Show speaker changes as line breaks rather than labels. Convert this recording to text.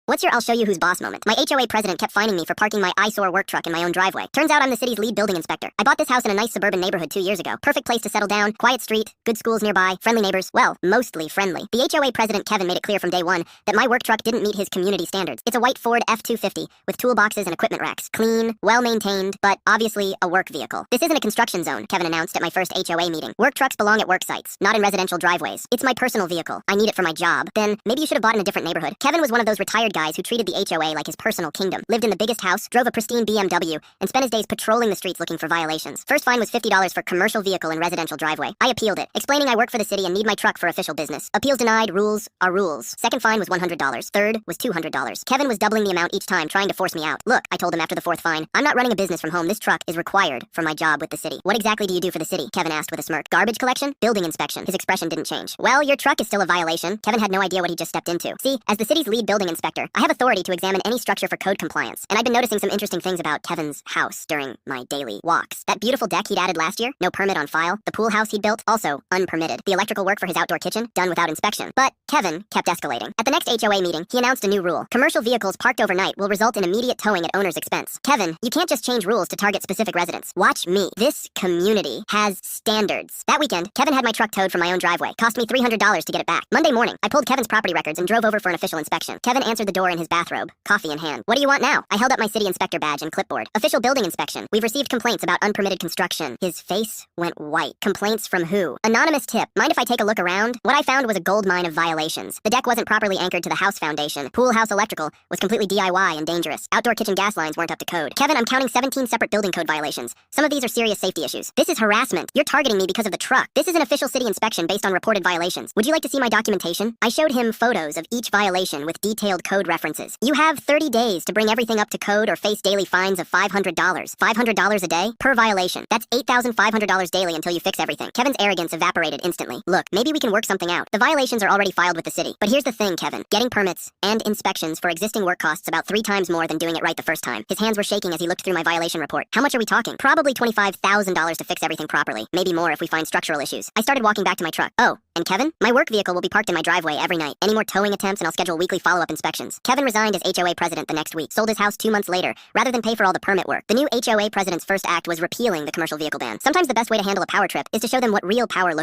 What's your I'll show you who's boss moment? My HOA president kept fining me for parking my eyesore work truck in my own driveway. Turns out I'm the city's lead building inspector. I bought this house in a nice suburban neighborhood 2 years ago. Perfect place to settle down, quiet street, good schools nearby, friendly neighbors. Well, mostly friendly. The HOA president Kevin made it clear from day one that my work truck didn't meet his community standards. It's a white Ford F-250 with toolboxes and equipment racks. Clean, well-maintained, but obviously a work vehicle. This isn't a construction zone, Kevin announced at my first HOA meeting. Work trucks belong at work sites, not in residential driveways. It's my personal vehicle. I need it for my job. Then maybe you should have bought in a different neighborhood. Kevin was one of those retired guys who treated the HOA like his personal kingdom, lived in the biggest house, drove a pristine BMW, and spent his days patrolling the streets looking for violations. First fine was $50 for commercial vehicle in residential driveway. I appealed it, explaining I work for the city and need my truck for official business. Appeals denied, rules are rules. Second fine was $100. Third was $200. Kevin was doubling the amount each time, trying to force me out. Look, I told him after the fourth fine, I'm not running a business from home. This truck is required for my job with the city. What exactly do you do for the city? Kevin asked with a smirk. Garbage collection? Building inspection. His expression didn't change. Well, your truck is still a violation. Kevin had no idea what he just stepped into. See, as the city's lead building inspector, I have authority to examine any structure for code compliance. And I've been noticing some interesting things about Kevin's house during my daily walks. That beautiful deck he'd added last year, no permit on file. The pool house he'd built, also unpermitted. The electrical work for his outdoor kitchen, done without inspection. But Kevin kept escalating. At the next HOA meeting, he announced a new rule. Commercial vehicles parked overnight will result in immediate towing at owner's expense. Kevin, you can't just change rules to target specific residents. Watch me. This community has standards. That weekend, Kevin had my truck towed from my own driveway. Cost me $300 to get it back. Monday morning, I pulled Kevin's property records and drove over for an official inspection. Kevin answered the door in his bathrobe, coffee in hand. What do you want now? I held up my city inspector badge and clipboard. Official building inspection. We've received complaints about unpermitted construction. His face went white. Complaints from who? Anonymous tip. Mind if I take a look around? What I found was a gold mine of violations. The deck wasn't properly anchored to the house foundation. Pool house electrical was completely DIY and dangerous. Outdoor kitchen gas lines weren't up to code. Kevin, I'm counting 17 separate building code violations. Some of these are serious safety issues. This is harassment. You're targeting me because of the truck. This is an official city inspection based on reported violations. Would you like to see my documentation? I showed him photos of each violation with detailed code references. You have 30 days to bring everything up to code or face daily fines of $500. $500 a day per violation. That's $8,500 daily until you fix everything. Kevin's arrogance evaporated instantly. Look, maybe we can work something out. The violations are already filed with the city. But here's the thing, Kevin. Getting permits and inspections for existing work costs about 3 times more than doing it right the first time. His hands were shaking as he looked through my violation report. How much are we talking? Probably $25,000 to fix everything properly. Maybe more if we find structural issues. I started walking back to my truck. Oh, and Kevin? My work vehicle will be parked in my driveway every night. Any more towing attempts and I'll schedule weekly follow-up inspections. Kevin resigned as HOA president the next week. Sold his house 2 months later, rather than pay for all the permit work. The new HOA president's first act was repealing the commercial vehicle ban. Sometimes the best way to handle a power trip is to show them what real power looks